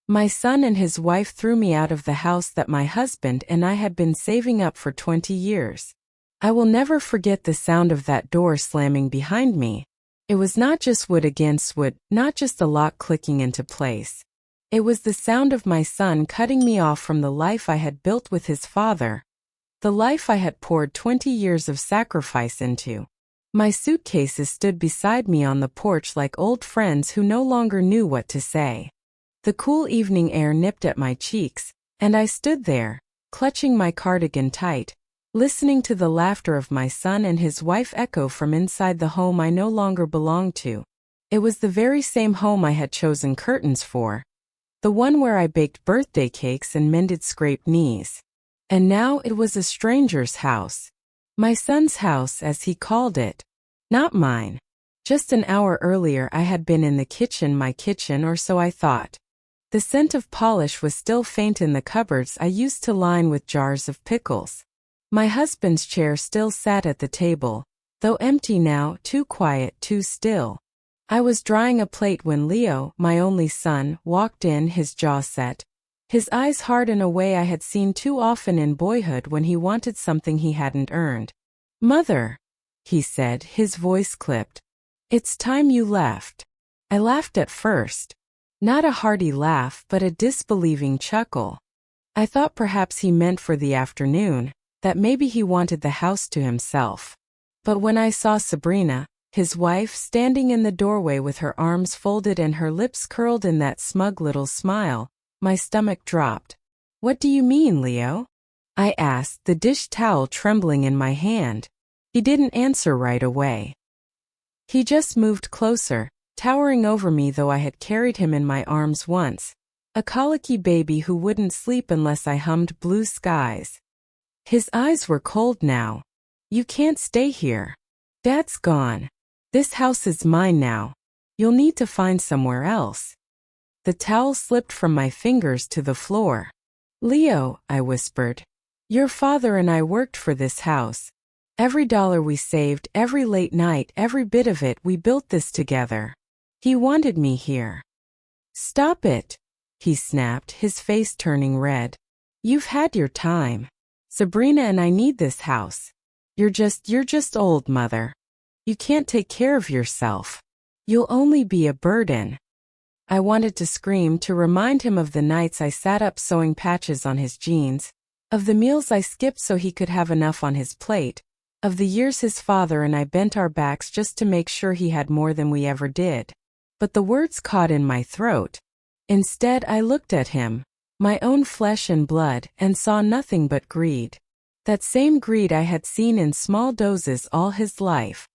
My son and his wife threw me out of the house that my husband and I had been saving up for 20 years. I will never forget the sound of that door slamming behind me. It was not just wood against wood, not just the lock clicking into place. It was the sound of my son cutting me off from the life I had built with his father, the life I had poured 20 years of sacrifice into. My suitcases stood beside me on the porch like old friends who no longer knew what to say. The cool evening air nipped at my cheeks, and I stood there, clutching my cardigan tight, listening to the laughter of my son and his wife echo from inside the home I no longer belonged to. It was the very same home I had chosen curtains for, the one where I baked birthday cakes and mended scraped knees. And now it was a stranger's house. My son's house, as he called it. Not mine. Just an hour earlier I had been in the kitchen, my kitchen, or so I thought. The scent of polish was still faint in the cupboards I used to line with jars of pickles. My husband's chair still sat at the table, though empty now, too quiet, too still. I was drying a plate when Leo, my only son, walked in, his jaw set, his eyes hard in a way I had seen too often in boyhood when he wanted something he hadn't earned. "Mother," he said, his voice clipped. "It's time you left." I laughed at first. Not a hearty laugh, but a disbelieving chuckle. I thought perhaps he meant for the afternoon, that maybe he wanted the house to himself. But when I saw Sabrina, his wife, standing in the doorway with her arms folded and her lips curled in that smug little smile, my stomach dropped. "What do you mean, Leo?" I asked, the dish towel trembling in my hand. He didn't answer right away. He just moved closer, towering over me though I had carried him in my arms once, a colicky baby who wouldn't sleep unless I hummed Blue Skies. His eyes were cold now. "You can't stay here. Dad's gone. This house is mine now. You'll need to find somewhere else." The towel slipped from my fingers to the floor. "Leo," I whispered, "your father and I worked for this house. Every dollar we saved, every late night, every bit of it, we built this together. He wanted me here." "Stop it," he snapped, his face turning red. "You've had your time. Sabrina and I need this house. You're just old, Mother. You can't take care of yourself. You'll only be a burden." I wanted to scream, to remind him of the nights I sat up sewing patches on his jeans, of the meals I skipped so he could have enough on his plate, of the years his father and I bent our backs just to make sure he had more than we ever did. But the words caught in my throat. Instead, I looked at him, my own flesh and blood, and saw nothing but greed. That same greed I had seen in small doses all his life.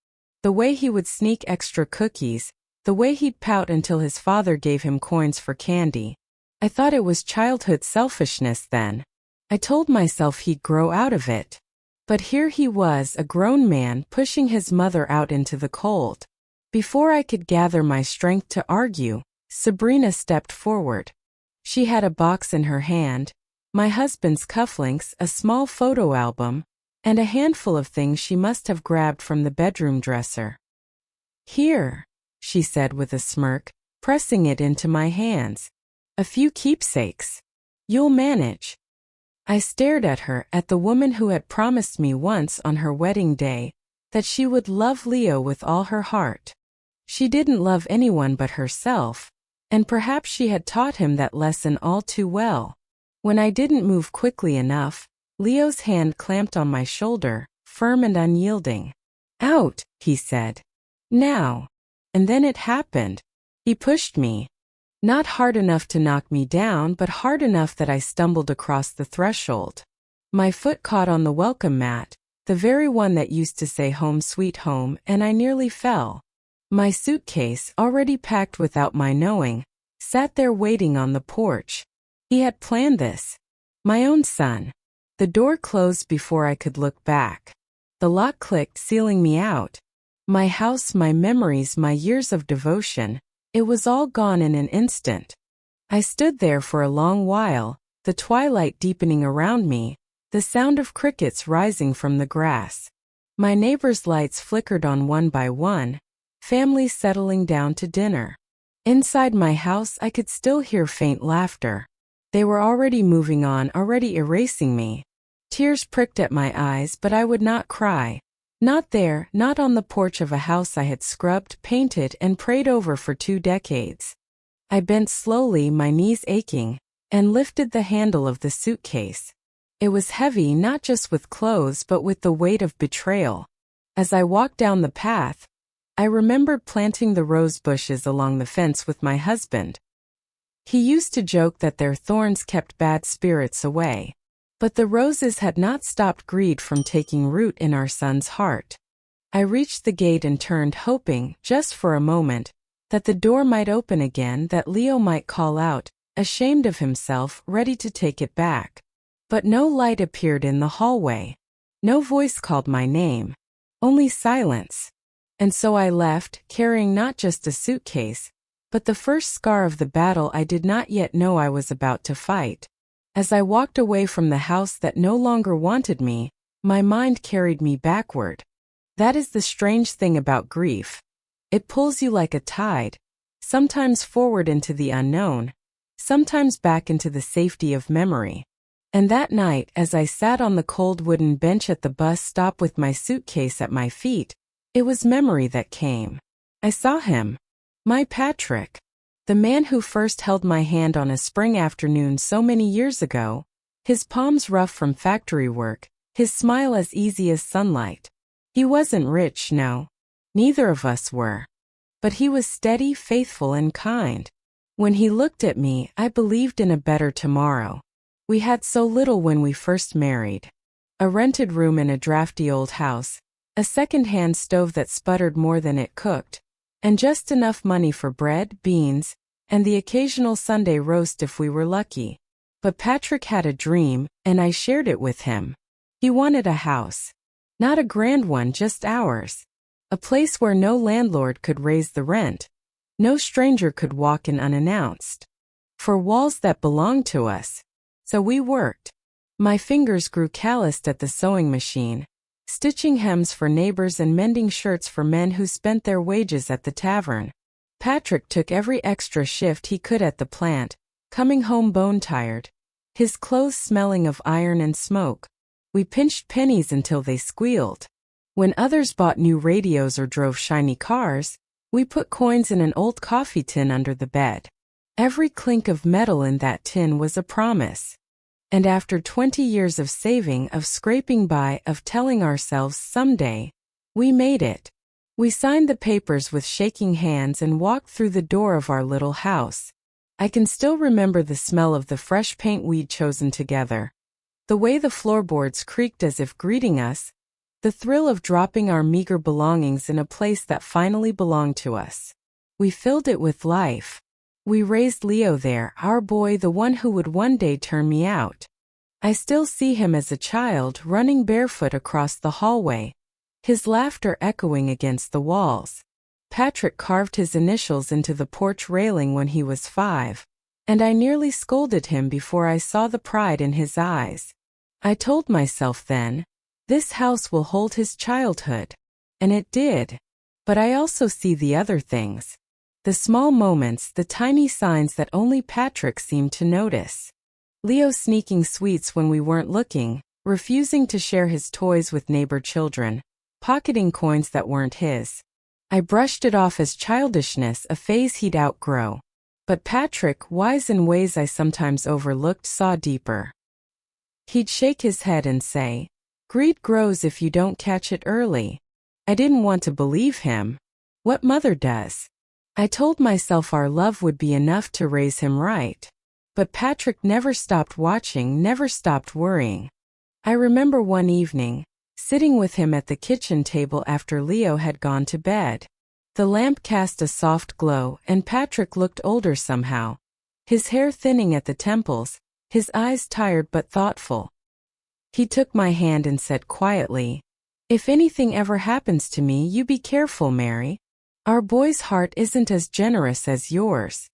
The way he would sneak extra cookies, the way he'd pout until his father gave him coins for candy. I thought it was childhood selfishness then. I told myself he'd grow out of it. But here he was, a grown man, pushing his mother out into the cold. Before I could gather my strength to argue, Sabrina stepped forward. She had a box in her hand, my husband's cufflinks, a small photo album, and a handful of things she must have grabbed from the bedroom dresser. "Here," she said with a smirk, pressing it into my hands. "A few keepsakes. You'll manage." I stared at her, at the woman who had promised me once on her wedding day that she would love Leo with all her heart. She didn't love anyone but herself, and perhaps she had taught him that lesson all too well. When I didn't move quickly enough, Leo's hand clamped on my shoulder, firm and unyielding. "Out," he said. "Now." And then it happened. He pushed me. Not hard enough to knock me down, but hard enough that I stumbled across the threshold. My foot caught on the welcome mat, the very one that used to say "Home Sweet Home," and I nearly fell. My suitcase, already packed without my knowing, sat there waiting on the porch. He had planned this. My own son. The door closed before I could look back. The lock clicked, sealing me out. My house, my memories, my years of devotion, it was all gone in an instant. I stood there for a long while, the twilight deepening around me, the sound of crickets rising from the grass. My neighbors' lights flickered on one by one, families settling down to dinner. Inside my house, I could still hear faint laughter. They were already moving on, already erasing me. Tears pricked at my eyes, but I would not cry. Not there, not on the porch of a house I had scrubbed, painted, and prayed over for 2 decades. I bent slowly, my knees aching, and lifted the handle of the suitcase. It was heavy, not just with clothes but with the weight of betrayal. As I walked down the path, I remembered planting the rose bushes along the fence with my husband. He used to joke that their thorns kept bad spirits away. But the roses had not stopped greed from taking root in our son's heart. I reached the gate and turned, hoping, just for a moment, that the door might open again, that Leo might call out, ashamed of himself, ready to take it back. But no light appeared in the hallway. No voice called my name. Only silence. And so I left, carrying not just a suitcase, but the first scar of the battle I did not yet know I was about to fight. As I walked away from the house that no longer wanted me, my mind carried me backward. That is the strange thing about grief. It pulls you like a tide, sometimes forward into the unknown, sometimes back into the safety of memory. And that night, as I sat on the cold wooden bench at the bus stop with my suitcase at my feet, it was memory that came. I saw him. My Patrick. The man who first held my hand on a spring afternoon so many years ago, his palms rough from factory work, his smile as easy as sunlight. He wasn't rich, no. Neither of us were. But he was steady, faithful, and kind. When he looked at me, I believed in a better tomorrow. We had so little when we first married. A rented room in a drafty old house, a second-hand stove that sputtered more than it cooked, and just enough money for bread, beans, and the occasional Sunday roast if we were lucky. But Patrick had a dream, and I shared it with him. He wanted a house. Not a grand one, just ours. A place where no landlord could raise the rent. No stranger could walk in unannounced. For walls that belonged to us. So we worked. My fingers grew calloused at the sewing machine, stitching hems for neighbors and mending shirts for men who spent their wages at the tavern. Patrick took every extra shift he could at the plant, coming home bone-tired, his clothes smelling of iron and smoke. We pinched pennies until they squealed. When others bought new radios or drove shiny cars, we put coins in an old coffee tin under the bed. Every clink of metal in that tin was a promise. And after 20 years of saving, of scraping by, of telling ourselves someday, we made it. We signed the papers with shaking hands and walked through the door of our little house. I can still remember the smell of the fresh paint we'd chosen together. The way the floorboards creaked as if greeting us. The thrill of dropping our meager belongings in a place that finally belonged to us. We filled it with life. We raised Leo there, our boy, the one who would one day turn me out. I still see him as a child running barefoot across the hallway, his laughter echoing against the walls. Patrick carved his initials into the porch railing when he was 5, and I nearly scolded him before I saw the pride in his eyes. I told myself then, this house will hold his childhood. And it did. But I also see the other things. The small moments, the tiny signs that only Patrick seemed to notice. Leo sneaking sweets when we weren't looking, refusing to share his toys with neighbor children, pocketing coins that weren't his. I brushed it off as childishness, a phase he'd outgrow. But Patrick, wise in ways I sometimes overlooked, saw deeper. He'd shake his head and say, "Greed grows if you don't catch it early." I didn't want to believe him. What mother does? I told myself our love would be enough to raise him right. But Patrick never stopped watching, never stopped worrying. I remember one evening, sitting with him at the kitchen table after Leo had gone to bed. The lamp cast a soft glow, and Patrick looked older somehow. His hair thinning at the temples, his eyes tired but thoughtful. He took my hand and said quietly, "If anything ever happens to me, you be careful, Mary. Our boy's heart isn't as generous as yours."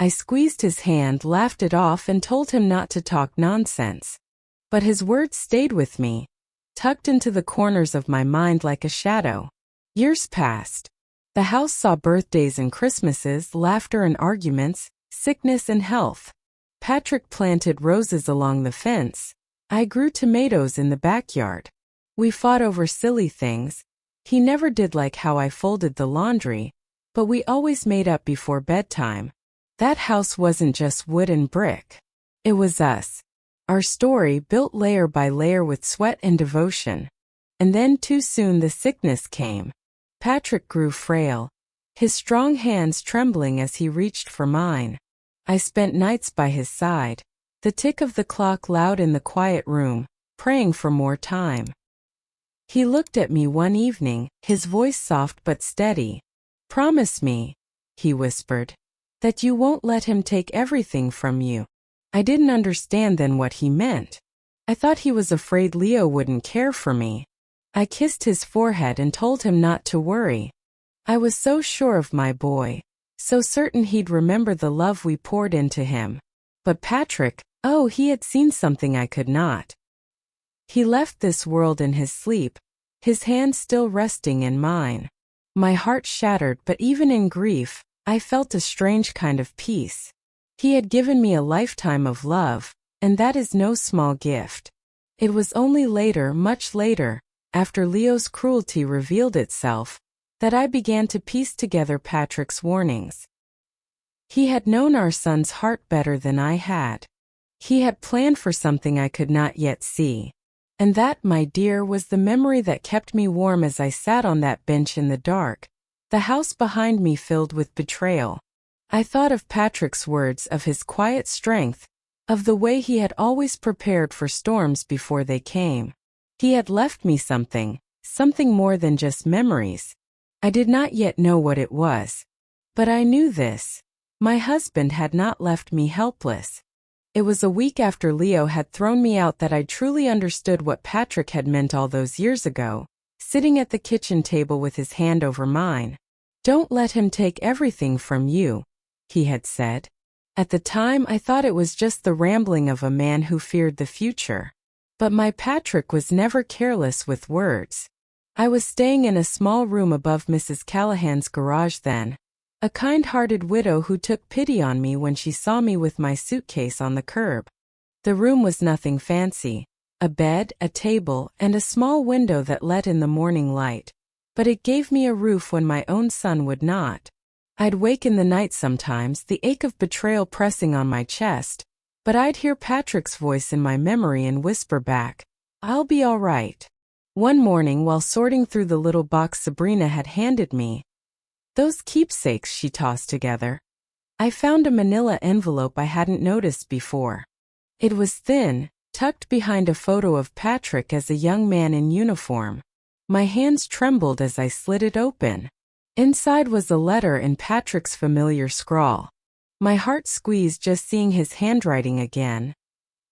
I squeezed his hand, laughed it off, and told him not to talk nonsense. But his words stayed with me, tucked into the corners of my mind like a shadow. Years passed. The house saw birthdays and Christmases, laughter and arguments, sickness and health. Patrick planted roses along the fence. I grew tomatoes in the backyard. We fought over silly things. He never did like how I folded the laundry, but we always made up before bedtime. That house wasn't just wood and brick. It was us. Our story built layer by layer with sweat and devotion. And then too soon the sickness came. Patrick grew frail, his strong hands trembling as he reached for mine. I spent nights by his side, the tick of the clock loud in the quiet room, praying for more time. He looked at me one evening, his voice soft but steady. "Promise me," he whispered, "that you won't let him take everything from you." I didn't understand then what he meant. I thought he was afraid Leo wouldn't care for me. I kissed his forehead and told him not to worry. I was so sure of my boy, so certain he'd remember the love we poured into him. But Patrick, oh, he had seen something I could not. He left this world in his sleep, his hand still resting in mine. My heart shattered, but even in grief, I felt a strange kind of peace. He had given me a lifetime of love, and that is no small gift. It was only later, much later, after Leo's cruelty revealed itself, that I began to piece together Patrick's warnings. He had known our son's heart better than I had. He had planned for something I could not yet see. And that, my dear, was the memory that kept me warm as I sat on that bench in the dark, the house behind me filled with betrayal. I thought of Patrick's words, of his quiet strength, of the way he had always prepared for storms before they came. He had left me something more than just memories. I did not yet know what it was. But I knew this. My husband had not left me helpless. It was a week after Leo had thrown me out that I truly understood what Patrick had meant all those years ago, sitting at the kitchen table with his hand over mine. "Don't let him take everything from you," he had said. At the time I thought it was just the rambling of a man who feared the future. But my Patrick was never careless with words. I was staying in a small room above Mrs. Callahan's garage then, a kind-hearted widow who took pity on me when she saw me with my suitcase on the curb. The room was nothing fancy, a bed, a table, and a small window that let in the morning light. But it gave me a roof when my own son would not. I'd wake in the night sometimes, the ache of betrayal pressing on my chest, but I'd hear Patrick's voice in my memory and whisper back, "I'll be all right." One morning while sorting through the little box Sabrina had handed me, those keepsakes she tossed together, I found a manila envelope I hadn't noticed before. It was thin, tucked behind a photo of Patrick as a young man in uniform. My hands trembled as I slid it open. Inside was a letter in Patrick's familiar scrawl. My heart squeezed just seeing his handwriting again.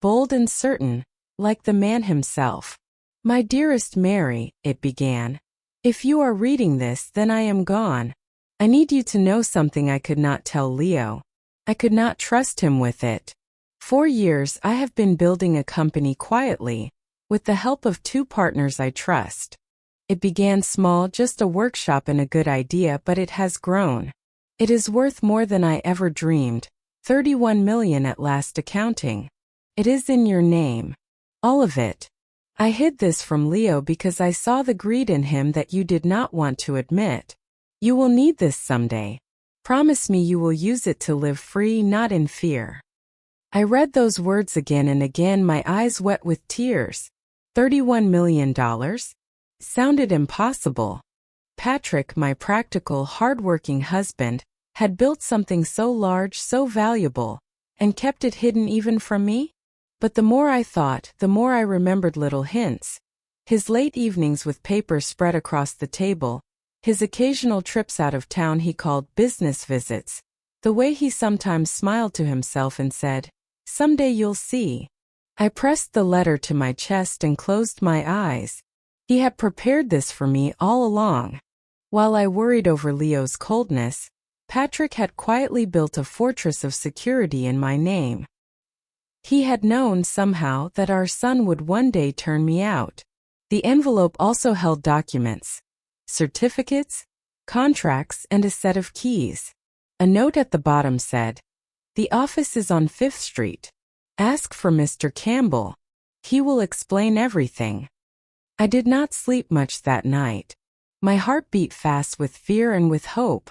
Bold and certain, like the man himself. "My dearest Mary," it began. "If you are reading this, then I am gone. I need you to know something I could not tell Leo. I could not trust him with it. 4 years I have been building a company quietly, with the help of 2 partners I trust. It began small, just a workshop and a good idea, but it has grown. It is worth more than I ever dreamed, 31 million at last accounting. It is in your name. All of it. I hid this from Leo because I saw the greed in him that you did not want to admit. You will need this someday. Promise me you will use it to live free, not in fear." I read those words again and again, my eyes wet with tears. $31 million? Sounded impossible. Patrick, my practical, hard-working husband, had built something so large, so valuable, and kept it hidden even from me? But the more I thought, the more I remembered little hints. His late evenings with papers spread across the table, his occasional trips out of town he called business visits, the way he sometimes smiled to himself and said, "Someday you'll see." I pressed the letter to my chest and closed my eyes. He had prepared this for me all along. While I worried over Leo's coldness, Patrick had quietly built a fortress of security in my name. He had known somehow that our son would one day turn me out. The envelope also held documents, certificates, contracts, and a set of keys. A note at the bottom said, "The office is on 5th Street. Ask for Mr. Campbell. He will explain everything." I did not sleep much that night. My heart beat fast with fear and with hope.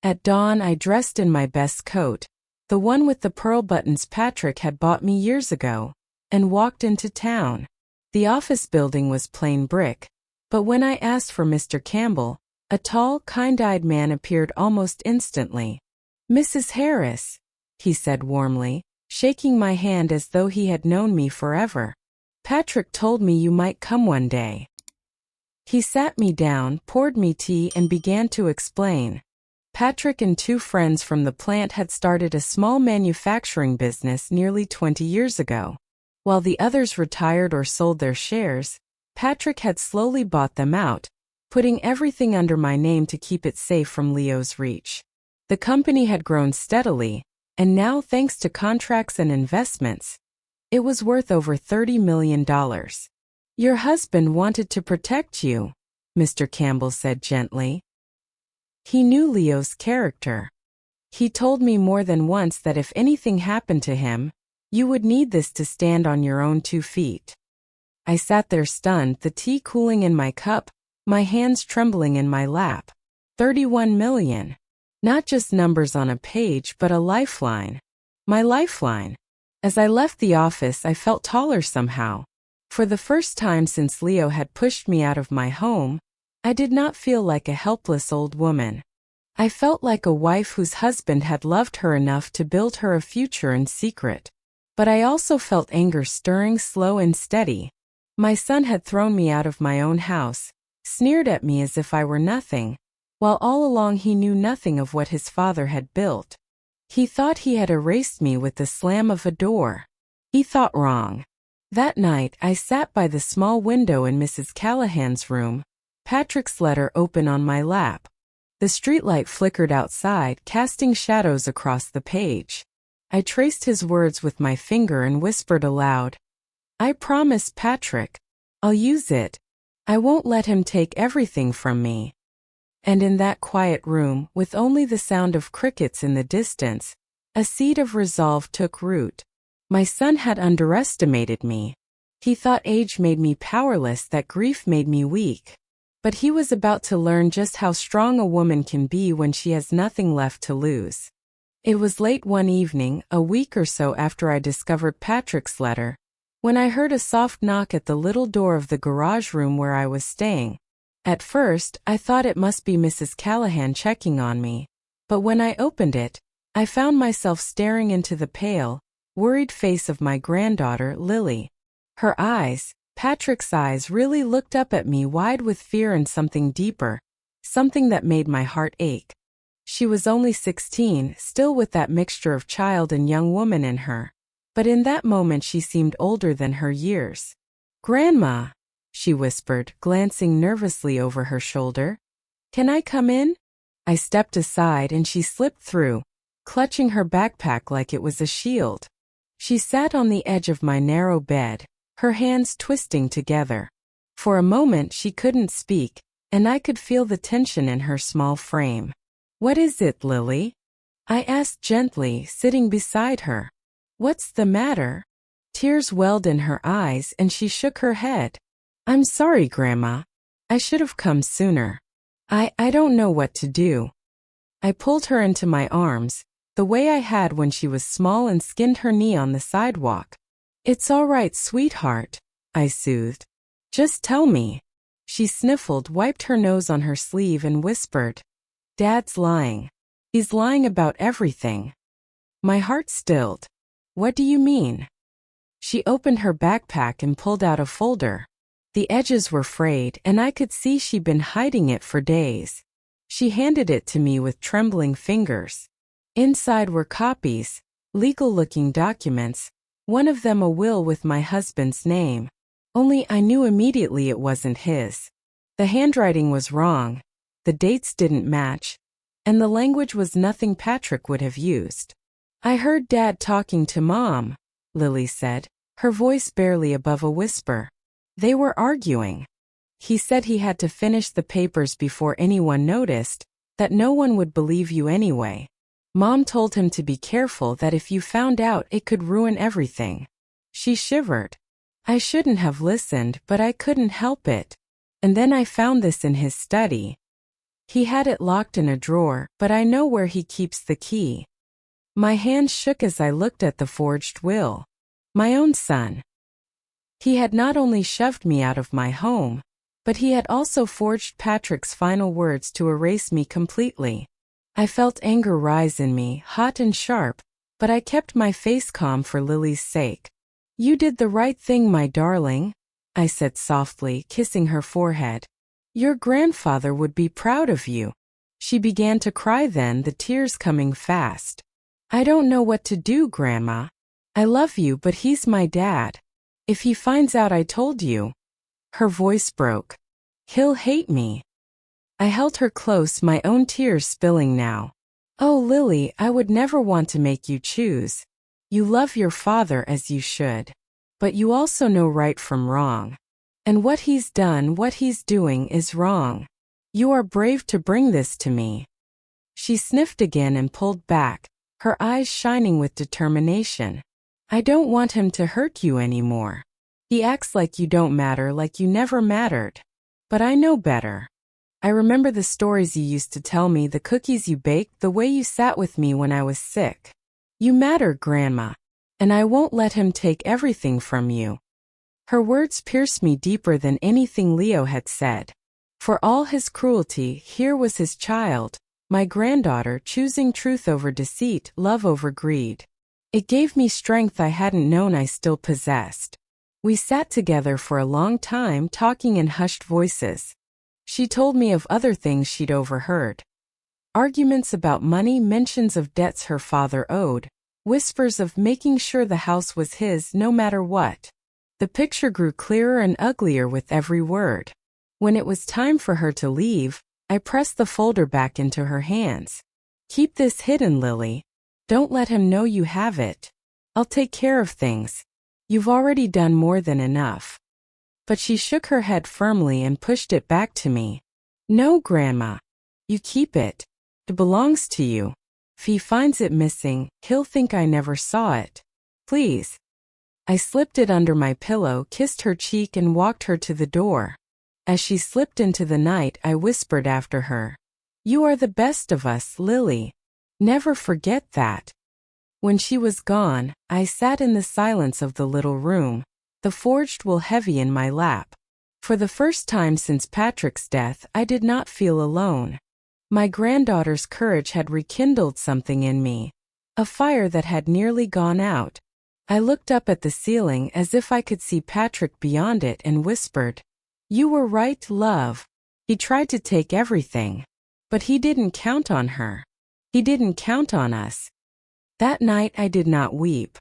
At dawn I dressed in my best coat, the one with the pearl buttons Patrick had bought me years ago, and walked into town. The office building was plain brick, but when I asked for Mr. Campbell, a tall, kind-eyed man appeared almost instantly. "Mrs. Harris," he said warmly, shaking my hand as though he had known me forever. "Patrick told me you might come one day." He sat me down, poured me tea, and began to explain. Patrick and 2 friends from the plant had started a small manufacturing business nearly 20 years ago. While the others retired or sold their shares, Patrick had slowly bought them out, putting everything under my name to keep it safe from Leo's reach. The company had grown steadily, and now, thanks to contracts and investments, it was worth over $30 million. "Your husband wanted to protect you," Mr. Campbell said gently. He knew Leo's character. He told me more than once that if anything happened to him, you would need this to stand on your own 2 feet. I sat there stunned, the tea cooling in my cup, my hands trembling in my lap. 31 million. Not just numbers on a page, but a lifeline. My lifeline. As I left the office, I felt taller somehow. For the first time since Leo had pushed me out of my home, I did not feel like a helpless old woman. I felt like a wife whose husband had loved her enough to build her a future in secret. But I also felt anger stirring slow and steady. My son had thrown me out of my own house, sneered at me as if I were nothing, while all along he knew nothing of what his father had built. He thought he had erased me with the slam of a door. He thought wrong. That night I sat by the small window in Mrs. Callahan's room, Patrick's letter open on my lap. The streetlight flickered outside, casting shadows across the page. I traced his words with my finger and whispered aloud, "I promise, Patrick. I'll use it. I won't let him take everything from me." And in that quiet room, with only the sound of crickets in the distance, a seed of resolve took root. My son had underestimated me. He thought age made me powerless, that grief made me weak. But he was about to learn just how strong a woman can be when she has nothing left to lose. It was late one evening, a week or so after I discovered Patrick's letter, when I heard a soft knock at the little door of the garage room where I was staying. At first, I thought it must be Mrs. Callahan checking on me, but when I opened it, I found myself staring into the pale, worried face of my granddaughter, Lily. Her eyes, Patrick's eyes, really looked up at me wide with fear and something deeper, something that made my heart ache. She was only 16, still with that mixture of child and young woman in her, but in that moment she seemed older than her years. "Grandma," she whispered, glancing nervously over her shoulder. "Can I come in?" I stepped aside and she slipped through, clutching her backpack like it was a shield. She sat on the edge of my narrow bed, her hands twisting together. For a moment she couldn't speak, and I could feel the tension in her small frame. "What is it, Lily?" I asked gently, sitting beside her. "What's the matter?" Tears welled in her eyes and she shook her head. "I'm sorry, Grandma. I should have come sooner. I don't know what to do." I pulled her into my arms, the way I had when she was small, and skinned her knee on the sidewalk. "It's all right, sweetheart," I soothed. "Just tell me." She sniffled, wiped her nose on her sleeve and whispered, "Dad's lying. He's lying about everything." My heart stilled. "What do you mean?" She opened her backpack and pulled out a folder. The edges were frayed, and I could see she'd been hiding it for days. She handed it to me with trembling fingers. Inside were copies, legal-looking documents, one of them a will with my husband's name. Only I knew immediately it wasn't his. The handwriting was wrong, the dates didn't match, and the language was nothing Patrick would have used. "I heard Dad talking to Mom," Lily said, her voice barely above a whisper. "They were arguing. He said he had to finish the papers before anyone noticed, that no one would believe you anyway. Mom told him to be careful that if you found out it could ruin everything. She shivered. I shouldn't have listened, but I couldn't help it. And then I found this in his study. He had it locked in a drawer, but I know where he keeps the key. My hand shook as I looked at the forged will. My own son. He had not only shoved me out of my home, but he had also forged Patrick's final words to erase me completely. I felt anger rise in me, hot and sharp, but I kept my face calm for Lily's sake. You did the right thing, my darling, I said softly, kissing her forehead. Your grandfather would be proud of you. She began to cry then, the tears coming fast. I don't know what to do, Grandma. I love you, but he's my dad. If he finds out I told you. Her voice broke. He'll hate me. I held her close, my own tears spilling now. Oh, Lily, I would never want to make you choose. You love your father as you should. But you also know right from wrong. And what he's done, what he's doing is wrong. You are brave to bring this to me. She sniffed again and pulled back, her eyes shining with determination. I don't want him to hurt you anymore. He acts like you don't matter, like you never mattered. But I know better. I remember the stories you used to tell me, the cookies you baked, the way you sat with me when I was sick. You matter, Grandma. And I won't let him take everything from you. Her words pierced me deeper than anything Leo had said. For all his cruelty, here was his child, my granddaughter, choosing truth over deceit, love over greed. It gave me strength I hadn't known I still possessed. We sat together for a long time, talking in hushed voices. She told me of other things she'd overheard. Arguments about money, mentions of debts her father owed, whispers of making sure the house was his no matter what. The picture grew clearer and uglier with every word. When it was time for her to leave, I pressed the folder back into her hands. Keep this hidden, Lily. Don't let him know you have it. I'll take care of things. You've already done more than enough. But she shook her head firmly and pushed it back to me. No, Grandma. You keep it. It belongs to you. If he finds it missing, he'll think I never saw it. Please. I slipped it under my pillow, kissed her cheek, and walked her to the door. As she slipped into the night, I whispered after her. You are the best of us, Lily. Never forget that. When she was gone, I sat in the silence of the little room, the forged will heavy in my lap. For the first time since Patrick's death, I did not feel alone. My granddaughter's courage had rekindled something in me, a fire that had nearly gone out. I looked up at the ceiling as if I could see Patrick beyond it and whispered, You were right, love. He tried to take everything. But he didn't count on her. He didn't count on us. That night I did not weep.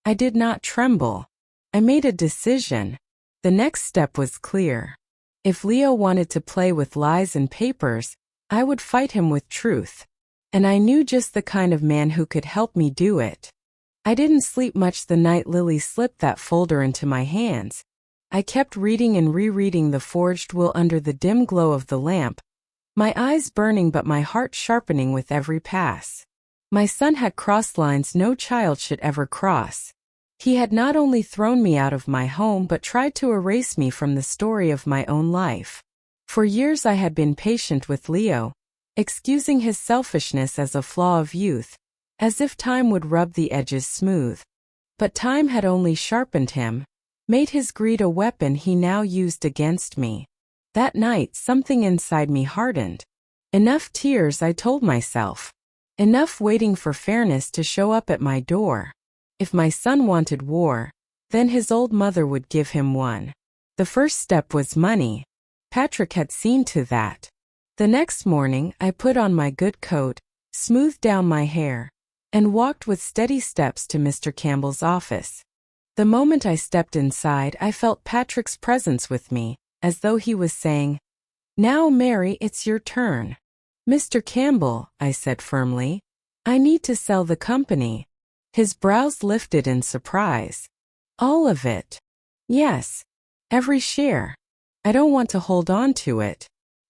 I did not tremble. I made a decision. The next step was clear. If Leo wanted to play with lies and papers, I would fight him with truth. And I knew just the kind of man who could help me do it. I didn't sleep much the night Lily slipped that folder into my hands. I kept reading and rereading the forged will under the dim glow of the lamp, my eyes burning but my heart sharpening with every pass. My son had crossed lines no child should ever cross. He had not only thrown me out of my home but tried to erase me from the story of my own life. For years I had been patient with Leo, excusing his selfishness as a flaw of youth, as if time would rub the edges smooth. But time had only sharpened him, made his greed a weapon he now used against me. That night something inside me hardened. Enough tears, I told myself. Enough waiting for fairness to show up at my door. If my son wanted war, then his old mother would give him one. The first step was money. Patrick had seen to that. The next morning I put on my good coat, smoothed down my hair, and walked with steady steps to Mr. Campbell's office. The moment I stepped inside, I felt Patrick's presence with me, as though he was saying, Now, Mary, it's your turn. Mr. Campbell, I said firmly, I need to sell the company. His brows lifted in surprise. All of it? Yes. Every share. I don't want to hold on to it.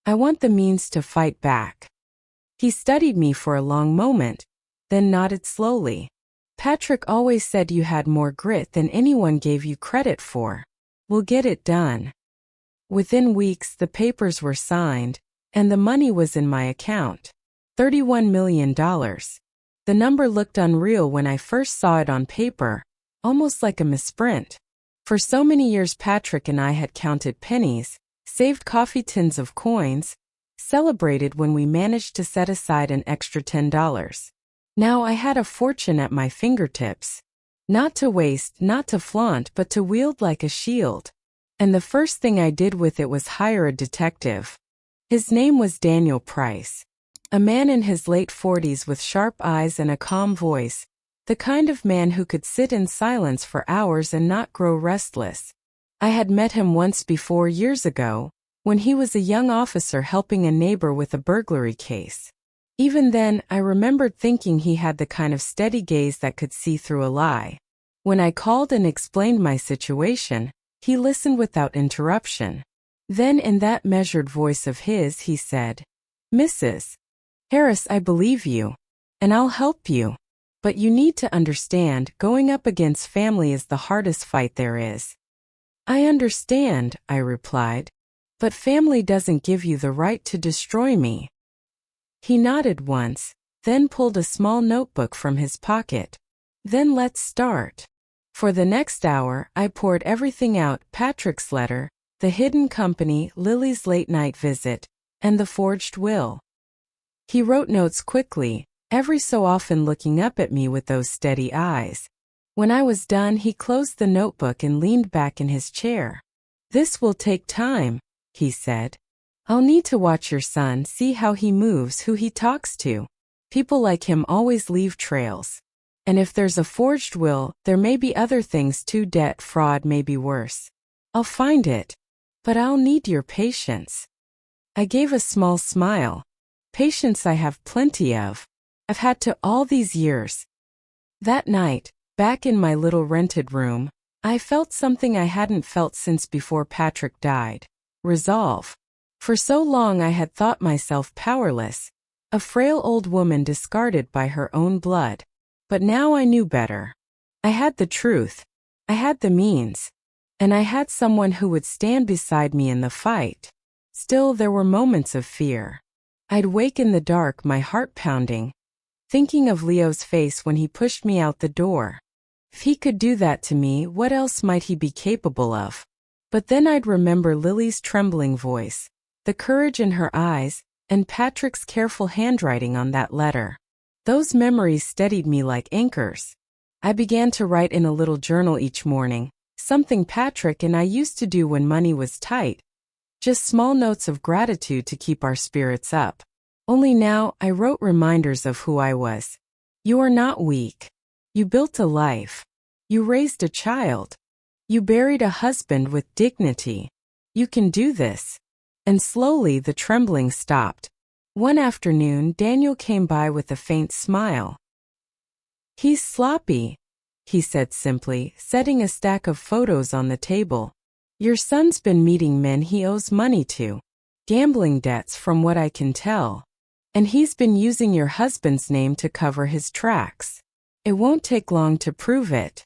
I want the means to fight back. He studied me for a long moment, then nodded slowly. Patrick always said you had more grit than anyone gave you credit for. We'll get it done. Within weeks, the papers were signed, and the money was in my account. $31 million. The number looked unreal when I first saw it on paper, almost like a misprint. For so many years Patrick and I had counted pennies, saved coffee tins of coins, celebrated when we managed to set aside an extra $10. Now I had a fortune at my fingertips. Not to waste, not to flaunt, but to wield like a shield. And the first thing I did with it was hire a detective. His name was Daniel Price. A man in his late 40s with sharp eyes and a calm voice, the kind of man who could sit in silence for hours and not grow restless. I had met him once before years ago, when he was a young officer helping a neighbor with a burglary case. Even then, I remembered thinking he had the kind of steady gaze that could see through a lie. When I called and explained my situation, he listened without interruption. Then in that measured voice of his, he said, "Mrs. Harris, I believe you. And I'll help you. But you need to understand, going up against family is the hardest fight there is." "I understand," I replied. "But family doesn't give you the right to destroy me." He nodded once, then pulled a small notebook from his pocket. "Then let's start." For the next hour, I poured everything out: Patrick's letter, the hidden company, Lily's late-night visit, and the forged will. He wrote notes quickly, every so often looking up at me with those steady eyes. When I was done, he closed the notebook and leaned back in his chair. "This will take time," he said. "I'll need to watch your son, see how he moves, who he talks to. People like him always leave trails. And if there's a forged will, there may be other things too. Debt, fraud, may be worse. I'll find it. But I'll need your patience." I gave a small smile. Patience I have plenty of. I've had to all these years. That night, back in my little rented room, I felt something I hadn't felt since before Patrick died. Resolve. For so long I had thought myself powerless, a frail old woman discarded by her own blood. But now I knew better. I had the truth. I had the means. And I had someone who would stand beside me in the fight. Still, there were moments of fear. I'd wake in the dark, my heart pounding, thinking of Leo's face when he pushed me out the door. If he could do that to me, what else might he be capable of? But then I'd remember Lily's trembling voice, the courage in her eyes, and Patrick's careful handwriting on that letter. Those memories steadied me like anchors. I began to write in a little journal each morning, something Patrick and I used to do when money was tight. Just small notes of gratitude to keep our spirits up. Only now, I wrote reminders of who I was. You are not weak. You built a life. You raised a child. You buried a husband with dignity. You can do this. And slowly the trembling stopped. One afternoon, Daniel came by with a faint smile. "He's sloppy," he said simply, setting a stack of photos on the table. "Your son's been meeting men he owes money to. Gambling debts, from what I can tell. And he's been using your husband's name to cover his tracks. It won't take long to prove it."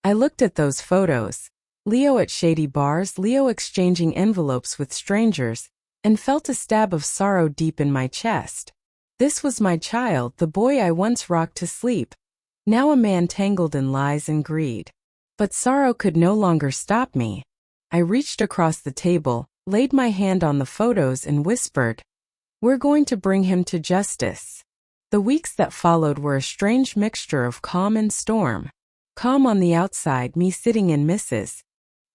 I looked at those photos. Leo at shady bars, Leo exchanging envelopes with strangers, and felt a stab of sorrow deep in my chest. This was my child, the boy I once rocked to sleep. Now a man tangled in lies and greed. But sorrow could no longer stop me. I reached across the table, laid my hand on the photos and whispered, "We're going to bring him to justice." The weeks that followed were a strange mixture of calm and storm. Calm on the outside, me sitting in Mrs.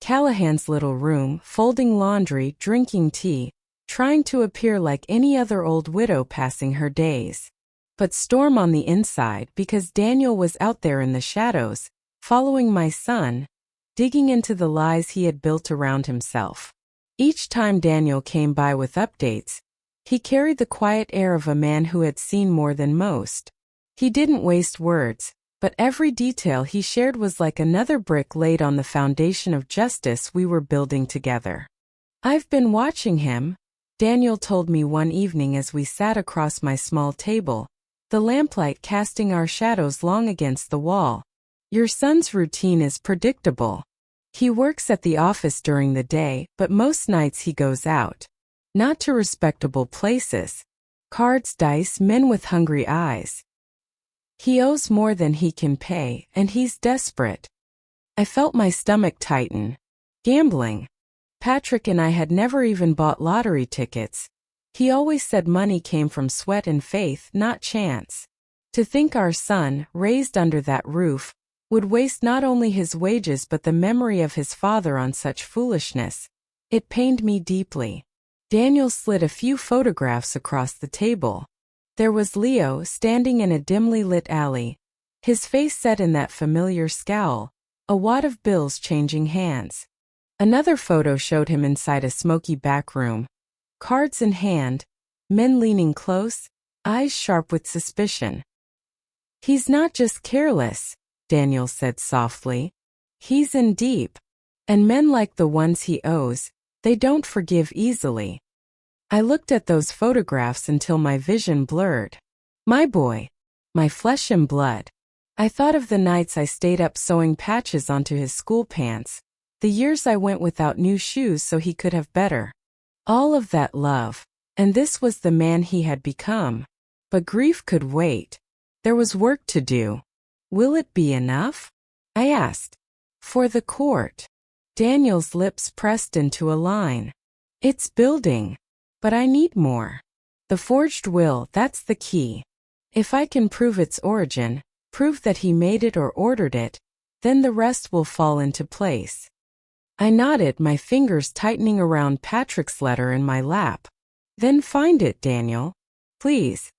Callahan's little room, folding laundry, drinking tea, trying to appear like any other old widow passing her days. But storm on the inside, because Daniel was out there in the shadows, following my son, digging into the lies he had built around himself. Each time Daniel came by with updates, he carried the quiet air of a man who had seen more than most. He didn't waste words, but every detail he shared was like another brick laid on the foundation of justice we were building together. "I've been watching him," Daniel told me one evening as we sat across my small table, the lamplight casting our shadows long against the wall. Your son's routine is predictable. He works at the office during the day, but most nights he goes out. Not to respectable places. Cards, dice, men with hungry eyes. He owes more than he can pay, and he's desperate. I felt my stomach tighten. Gambling. Patrick and I had never even bought lottery tickets. He always said money came from sweat and faith, not chance. To think our son, raised under that roof, would waste not only his wages but the memory of his father on such foolishness. It pained me deeply. Daniel slid a few photographs across the table. There was Leo standing in a dimly lit alley, his face set in that familiar scowl, a wad of bills changing hands. Another photo showed him inside a smoky back room, cards in hand, men leaning close, eyes sharp with suspicion. He's not just careless, Daniel said softly. He's in deep. And men like the ones he owes, they don't forgive easily. I looked at those photographs until my vision blurred. My boy. My flesh and blood. I thought of the nights I stayed up sewing patches onto his school pants, the years I went without new shoes so he could have better. All of that love. And this was the man he had become. But grief could wait. There was work to do. Will it be enough? I asked. For the court. Daniel's lips pressed into a line. It's building. But I need more. The forged will, that's the key. If I can prove its origin, prove that he made it or ordered it, then the rest will fall into place. I nodded, my fingers tightening around Patrick's letter in my lap. Then find it, Daniel. Please.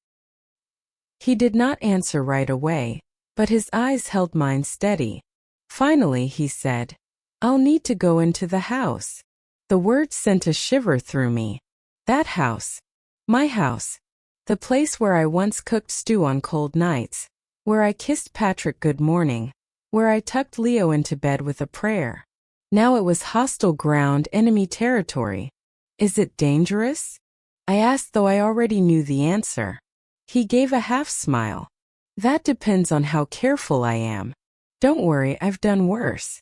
He did not answer right away, but his eyes held mine steady. Finally, he said, I'll need to go into the house. The word sent a shiver through me. That house. My house. The place where I once cooked stew on cold nights, where I kissed Patrick good morning, where I tucked Leo into bed with a prayer. Now it was hostile ground, enemy territory. Is it dangerous? I asked, though I already knew the answer. He gave a half smile. That depends on how careful I am. Don't worry, I've done worse.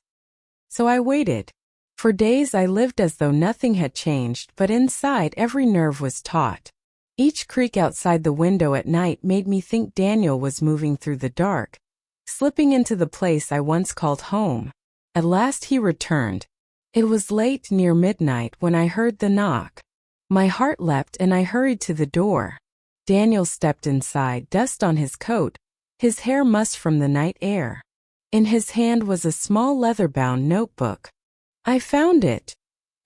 So I waited. For days I lived as though nothing had changed, but inside every nerve was taut. Each creak outside the window at night made me think Daniel was moving through the dark, slipping into the place I once called home. At last he returned. It was late, near midnight, when I heard the knock. My heart leapt and I hurried to the door. Daniel stepped inside, dust on his coat, his hair mussed from the night air. In his hand was a small leather-bound notebook. I found it,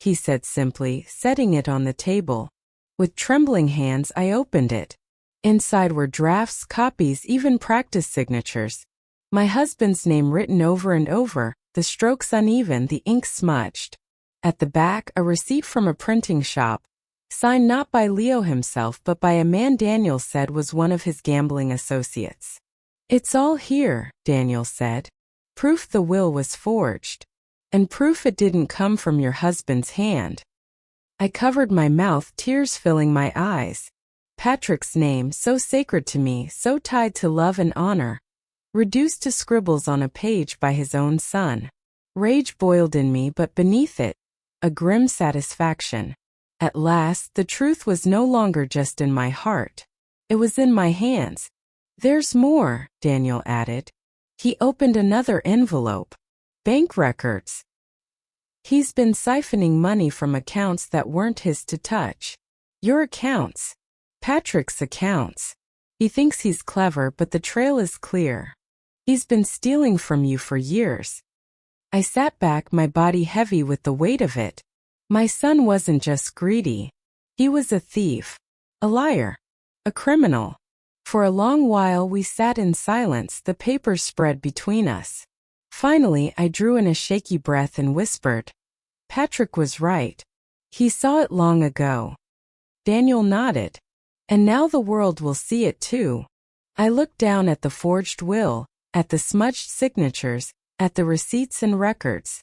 he said simply, setting it on the table. With trembling hands I opened it. Inside were drafts, copies, even practice signatures. My husband's name written over and over, the strokes uneven, the ink smudged. At the back, a receipt from a printing shop, signed not by Leo himself but by a man Daniel said was one of his gambling associates. It's all here, Daniel said. Proof the will was forged. And proof it didn't come from your husband's hand. I covered my mouth, tears filling my eyes. Patrick's name, so sacred to me, so tied to love and honor, reduced to scribbles on a page by his own son. Rage boiled in me, but beneath it, a grim satisfaction. At last, the truth was no longer just in my heart. It was in my hands. There's more, Daniel added. He opened another envelope. Bank records. He's been siphoning money from accounts that weren't his to touch. Your accounts. Patrick's accounts. He thinks he's clever, but the trail is clear. He's been stealing from you for years. I sat back, my body heavy with the weight of it. My son wasn't just greedy. He was a thief, a liar, a criminal. For a long while we sat in silence, the papers spread between us. Finally, I drew in a shaky breath and whispered, Patrick was right. He saw it long ago. Daniel nodded. And now the world will see it too. I looked down at the forged will, at the smudged signatures, at the receipts and records.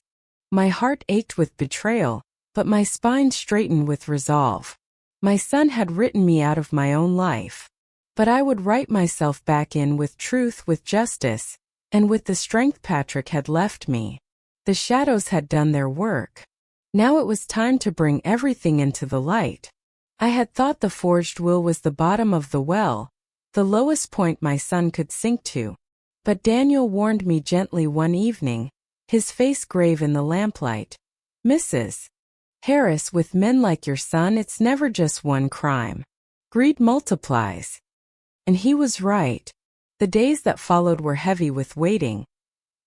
My heart ached with betrayal, but my spine straightened with resolve. My son had written me out of my own life. But I would write myself back in with truth, with justice, and with the strength Patrick had left me. The shadows had done their work. Now it was time to bring everything into the light. I had thought the forged will was the bottom of the well, the lowest point my son could sink to. But Daniel warned me gently one evening, his face grave in the lamplight. "Mrs. Harris, with men like your son, it's never just one crime. Greed multiplies." And he was right. The days that followed were heavy with waiting,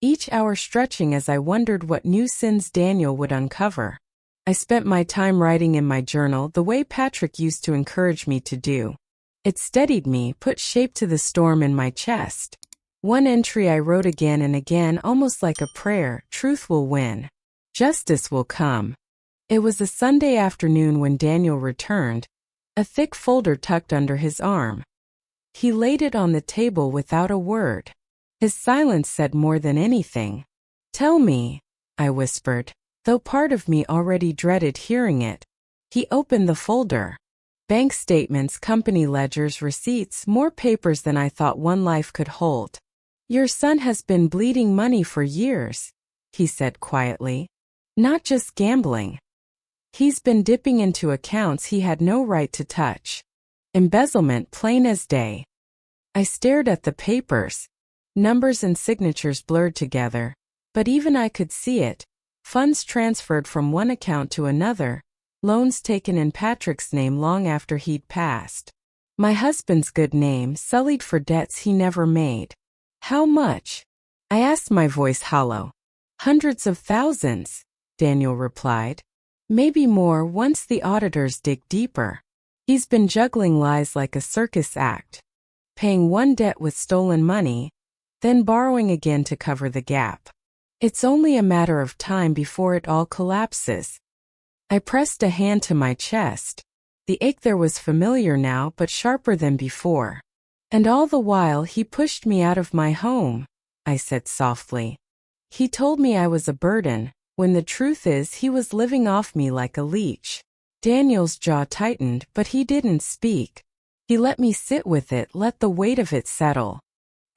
each hour stretching as I wondered what new sins Daniel would uncover. I spent my time writing in my journal the way Patrick used to encourage me to do. It steadied me, put shape to the storm in my chest. One entry I wrote again and again, almost like a prayer: truth will win. Justice will come. It was a Sunday afternoon when Daniel returned, a thick folder tucked under his arm. He laid it on the table without a word. His silence said more than anything. "Tell me," I whispered, though part of me already dreaded hearing it. He opened the folder. Bank statements, company ledgers, receipts, more papers than I thought one life could hold. "Your son has been bleeding money for years," he said quietly. "Not just gambling. He's been dipping into accounts he had no right to touch. Embezzlement plain as day." I stared at the papers. Numbers and signatures blurred together, but even I could see it. Funds transferred from one account to another, loans taken in Patrick's name long after he'd passed. My husband's good name sullied for debts he never made. "How much?" I asked, my voice hollow. "Hundreds of thousands," Daniel replied. "Maybe more once the auditors dig deeper. He's been juggling lies like a circus act, paying one debt with stolen money, then borrowing again to cover the gap. It's only a matter of time before it all collapses." I pressed a hand to my chest. The ache there was familiar now, but sharper than before. "And all the while he pushed me out of my home," I said softly. "He told me I was a burden, when the truth is he was living off me like a leech." Daniel's jaw tightened, but he didn't speak. He let me sit with it, let the weight of it settle.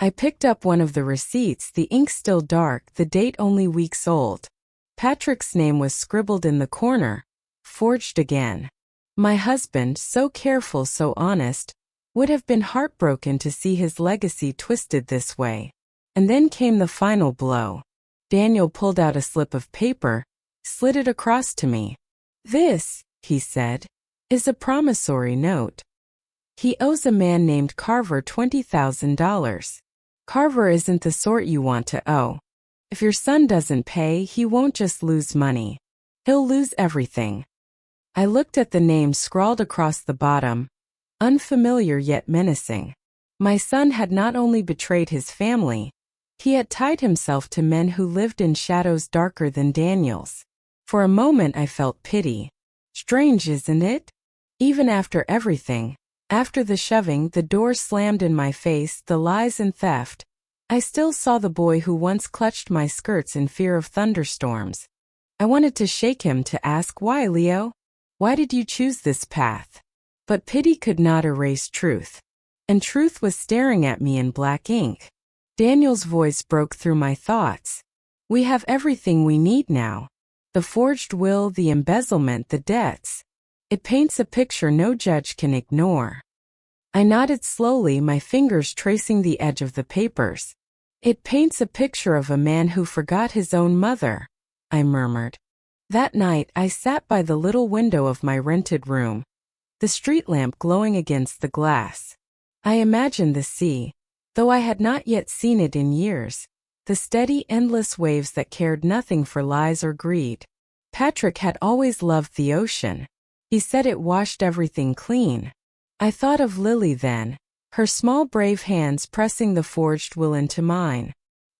I picked up one of the receipts, the ink still dark, the date only weeks old. Patrick's name was scribbled in the corner, forged again. My husband, so careful, so honest, would have been heartbroken to see his legacy twisted this way. And then came the final blow. Daniel pulled out a slip of paper, slid it across to me. "This," he said, "is a promissory note. He owes a man named Carver $20,000. Carver isn't the sort you want to owe. If your son doesn't pay, he won't just lose money. He'll lose everything." I looked at the name scrawled across the bottom, unfamiliar yet menacing. My son had not only betrayed his family, he had tied himself to men who lived in shadows darker than Daniel's. For a moment I felt pity. Strange, isn't it? Even after everything, after the shoving, the door slammed in my face, the lies and theft, I still saw the boy who once clutched my skirts in fear of thunderstorms. I wanted to shake him, to ask, "Why, Leo? Why did you choose this path?" But pity could not erase truth. And truth was staring at me in black ink. Daniel's voice broke through my thoughts. "We have everything we need now. The forged will, the embezzlement, the debts. It paints a picture no judge can ignore." I nodded slowly, my fingers tracing the edge of the papers. "It paints a picture of a man who forgot his own mother," I murmured. That night I sat by the little window of my rented room, the street lamp glowing against the glass. I imagined the sea, though I had not yet seen it in years, the steady, endless waves that cared nothing for lies or greed. Patrick had always loved the ocean. He said it washed everything clean. I thought of Lily then, her small brave hands pressing the forged will into mine.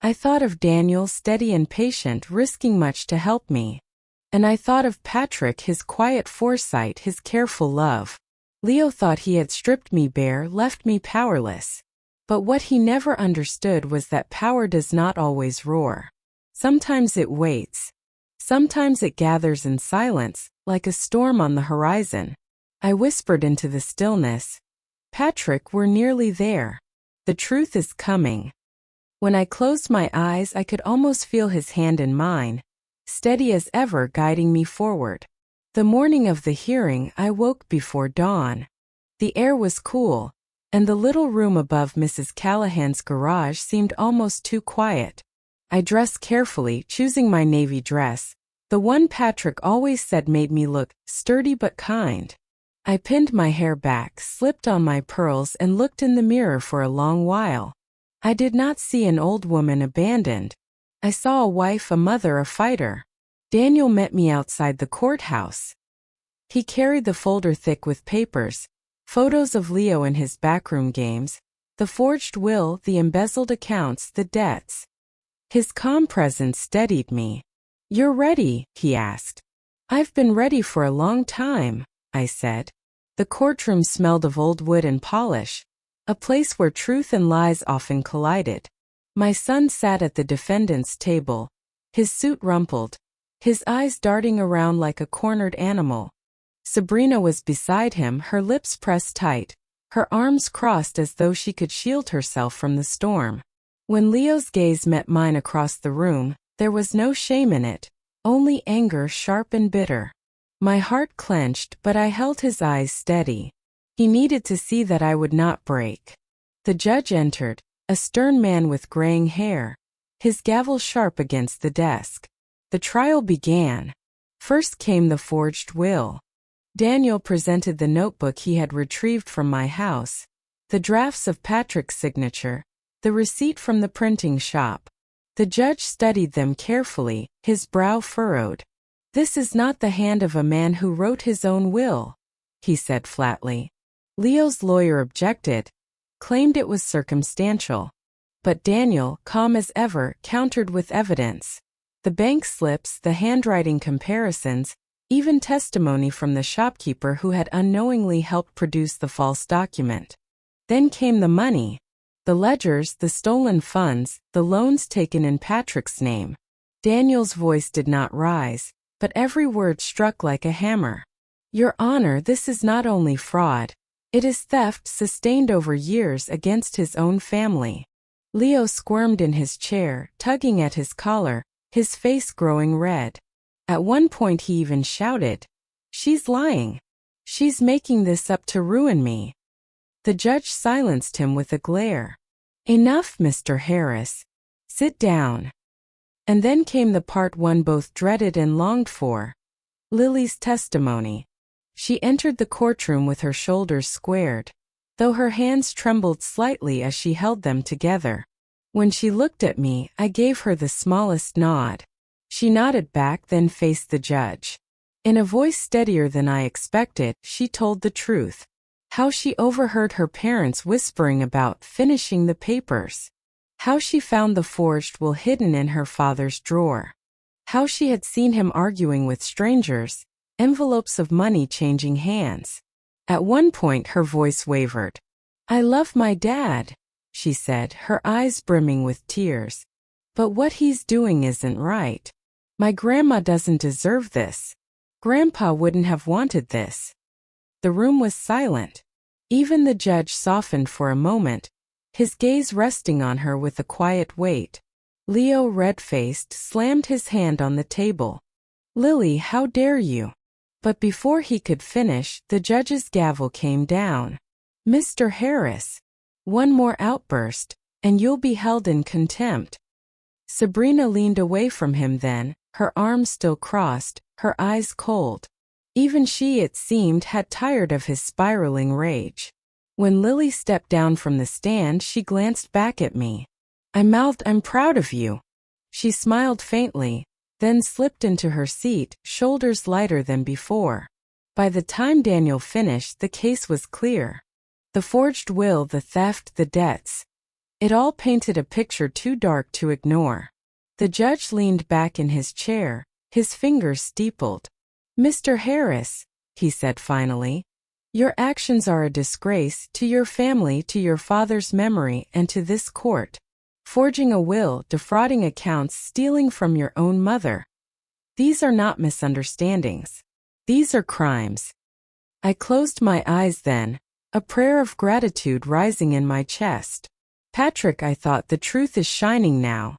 I thought of Daniel, steady and patient, risking much to help me. And I thought of Patrick, his quiet foresight, his careful love. Leo thought he had stripped me bare, left me powerless. But what he never understood was that power does not always roar. Sometimes it waits. Sometimes it gathers in silence, like a storm on the horizon. I whispered into the stillness. Patrick, we're nearly there. The truth is coming. When I closed my eyes, I could almost feel his hand in mine, steady as ever, guiding me forward. The morning of the hearing, I woke before dawn. The air was cool, and the little room above Mrs. Callahan's garage seemed almost too quiet. I dressed carefully, choosing my navy dress, the one Patrick always said made me look sturdy but kind. I pinned my hair back, slipped on my pearls, and looked in the mirror for a long while. I did not see an old woman abandoned. I saw a wife, a mother, a fighter. Daniel met me outside the courthouse. He carried the folder thick with papers, photos of Leo in his backroom games, the forged will, the embezzled accounts, the debts. His calm presence steadied me. "You're ready?" he asked. "I've been ready for a long time," I said. The courtroom smelled of old wood and polish, a place where truth and lies often collided. My son sat at the defendant's table, his suit rumpled, his eyes darting around like a cornered animal. Sabrina was beside him, her lips pressed tight, her arms crossed as though she could shield herself from the storm. When Leo's gaze met mine across the room, there was no shame in it, only anger, sharp and bitter. My heart clenched, but I held his eyes steady. He needed to see that I would not break. The judge entered, a stern man with graying hair, his gavel sharp against the desk. The trial began. First came the forged will. Daniel presented the notebook he had retrieved from my house, the drafts of Patrick's signature, the receipt from the printing shop. The judge studied them carefully, his brow furrowed. "This is not the hand of a man who wrote his own will," he said flatly. Leo's lawyer objected, claimed it was circumstantial. But Daniel, calm as ever, countered with evidence. The bank slips, the handwriting comparisons, even testimony from the shopkeeper who had unknowingly helped produce the false document. Then came the money. The ledgers, the stolen funds, the loans taken in Patrick's name. Daniel's voice did not rise, but every word struck like a hammer. "Your Honor, this is not only fraud. It is theft sustained over years against his own family." Leo squirmed in his chair, tugging at his collar, his face growing red. At one point he even shouted, "She's lying. She's making this up to ruin me." The judge silenced him with a glare. "Enough, Mr. Harris. Sit down." And then came the part one both dreaded and longed for. Lily's testimony. She entered the courtroom with her shoulders squared, though her hands trembled slightly as she held them together. When she looked at me, I gave her the smallest nod. She nodded back, then faced the judge. In a voice steadier than I expected, she told the truth. How she overheard her parents whispering about finishing the papers. How she found the forged will hidden in her father's drawer. How she had seen him arguing with strangers, envelopes of money changing hands. At one point her voice wavered. "I love my dad," she said, her eyes brimming with tears. "But what he's doing isn't right. My grandma doesn't deserve this. Grandpa wouldn't have wanted this." The room was silent. Even the judge softened for a moment, his gaze resting on her with a quiet weight. Leo, red-faced, slammed his hand on the table. "Lily, how dare you?" But before he could finish, the judge's gavel came down. "Mr. Harris, one more outburst, and you'll be held in contempt." Sabrina leaned away from him then, her arms still crossed, her eyes cold. Even she, it seemed, had tired of his spiraling rage. When Lily stepped down from the stand, she glanced back at me. I mouthed, "I'm proud of you." She smiled faintly, then slipped into her seat, shoulders lighter than before. By the time Daniel finished, the case was clear. The forged will, the theft, the debts. It all painted a picture too dark to ignore. The judge leaned back in his chair, his fingers steepled. "Mr. Harris," he said finally, "your actions are a disgrace to your family, to your father's memory, and to this court. Forging a will, defrauding accounts, stealing from your own mother. These are not misunderstandings. These are crimes." I closed my eyes then, a prayer of gratitude rising in my chest. Patrick, I thought, the truth is shining now.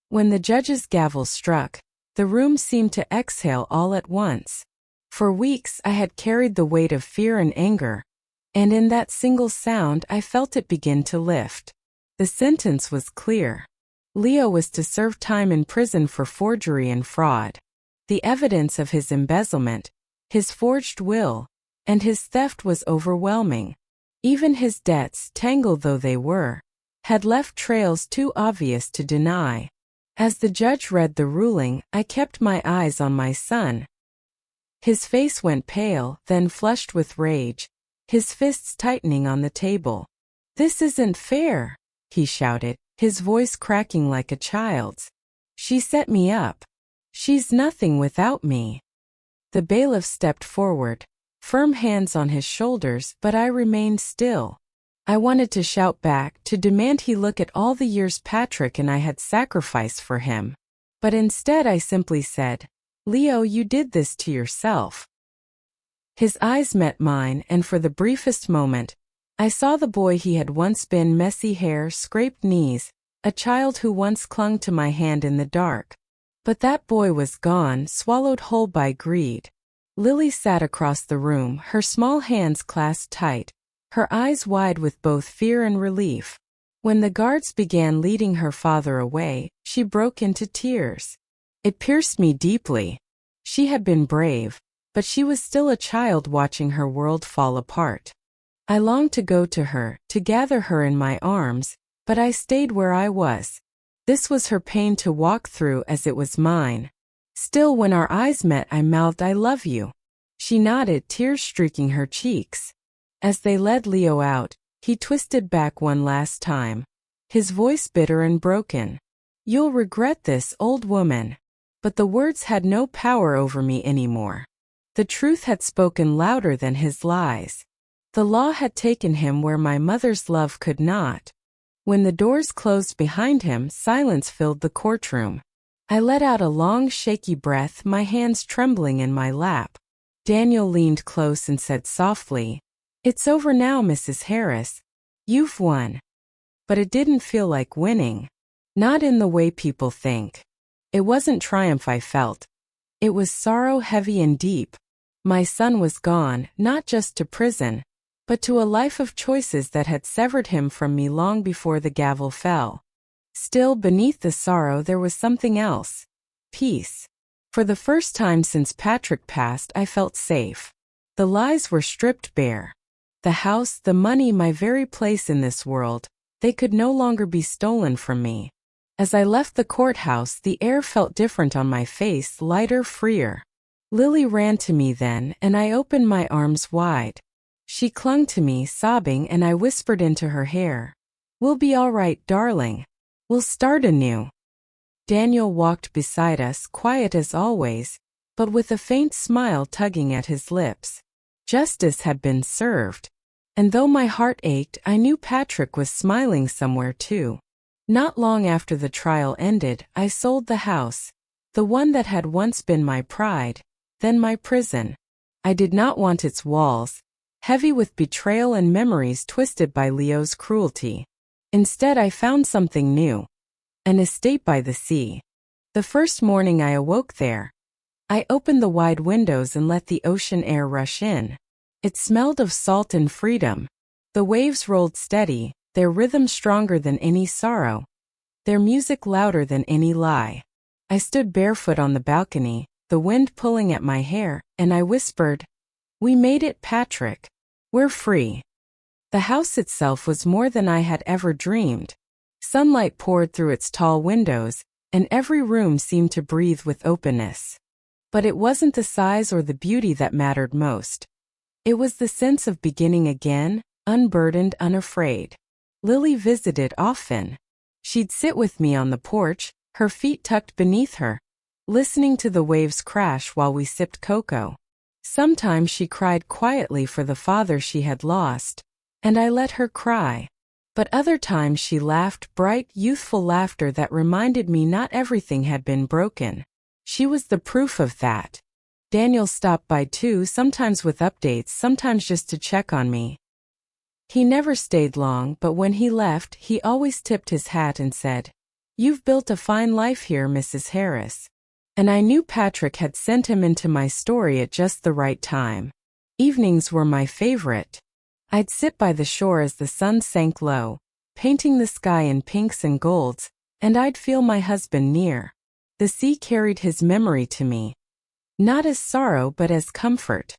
When the judge's gavel struck, the room seemed to exhale all at once. For weeks I had carried the weight of fear and anger, and in that single sound I felt it begin to lift. The sentence was clear. Leo was to serve time in prison for forgery and fraud. The evidence of his embezzlement, his forged will, and his theft was overwhelming. Even his debts, tangled though they were, had left trails too obvious to deny. As the judge read the ruling, I kept my eyes on my son. His face went pale, then flushed with rage, his fists tightening on the table. "This isn't fair," he shouted, his voice cracking like a child's. "She set me up. She's nothing without me." The bailiff stepped forward, firm hands on his shoulders, but I remained still. I wanted to shout back, to demand he look at all the years Patrick and I had sacrificed for him. But instead I simply said, "Leo, you did this to yourself." His eyes met mine, and for the briefest moment, I saw the boy he had once been: messy hair, scraped knees, a child who once clung to my hand in the dark. But that boy was gone, swallowed whole by greed. Lily sat across the room, her small hands clasped tight, her eyes wide with both fear and relief. When the guards began leading her father away, she broke into tears. It pierced me deeply. She had been brave, but she was still a child watching her world fall apart. I longed to go to her, to gather her in my arms, but I stayed where I was. This was her pain to walk through as it was mine. Still, when our eyes met, I mouthed, "I love you." She nodded, tears streaking her cheeks. As they led Leo out, he twisted back one last time, his voice bitter and broken. "You'll regret this, old woman." But the words had no power over me anymore. The truth had spoken louder than his lies. The law had taken him where my mother's love could not. When the doors closed behind him, silence filled the courtroom. I let out a long, shaky breath, my hands trembling in my lap. Daniel leaned close and said softly, "It's over now, Mrs. Harris. You've won." But it didn't feel like winning. Not in the way people think. It wasn't triumph I felt. It was sorrow, heavy and deep. My son was gone, not just to prison, but to a life of choices that had severed him from me long before the gavel fell. Still, beneath the sorrow there was something else. Peace. For the first time since Patrick passed, I felt safe. The lies were stripped bare. The house, the money, my very place in this world, they could no longer be stolen from me. As I left the courthouse, the air felt different on my face, lighter, freer. Lily ran to me then, and I opened my arms wide. She clung to me, sobbing, and I whispered into her hair, "We'll be all right, darling. We'll start anew." Daniel walked beside us, quiet as always, but with a faint smile tugging at his lips. Justice had been served. And though my heart ached, I knew Patrick was smiling somewhere too. Not long after the trial ended, I sold the house, the one that had once been my pride, then my prison. I did not want its walls, heavy with betrayal and memories twisted by Leo's cruelty. Instead, I found something new. An estate by the sea. The first morning I awoke there, I opened the wide windows and let the ocean air rush in. It smelled of salt and freedom. The waves rolled steady, their rhythm stronger than any sorrow, their music louder than any lie. I stood barefoot on the balcony, the wind pulling at my hair, and I whispered, "We made it, Patrick. We're free." The house itself was more than I had ever dreamed. Sunlight poured through its tall windows, and every room seemed to breathe with openness. But it wasn't the size or the beauty that mattered most. It was the sense of beginning again, unburdened, unafraid. Lily visited often. She'd sit with me on the porch, her feet tucked beneath her, listening to the waves crash while we sipped cocoa. Sometimes she cried quietly for the father she had lost, and I let her cry. But other times she laughed, bright, youthful laughter that reminded me not everything had been broken. She was the proof of that. Daniel stopped by too, sometimes with updates, sometimes just to check on me. He never stayed long, but when he left, he always tipped his hat and said, "You've built a fine life here, Mrs. Harris." And I knew Patrick had sent him into my story at just the right time. Evenings were my favorite. I'd sit by the shore as the sun sank low, painting the sky in pinks and golds, and I'd feel my husband near. The sea carried his memory to me, not as sorrow but as comfort.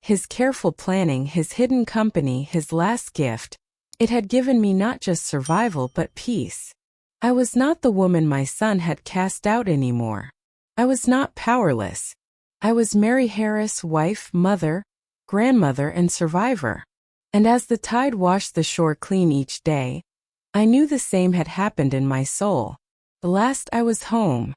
His careful planning, his hidden company, his last gift, it had given me not just survival but peace. I was not the woman my son had cast out anymore. I was not powerless. I was Mary Harris, wife, mother, grandmother, and survivor. And as the tide washed the shore clean each day, I knew the same had happened in my soul. At last I was home.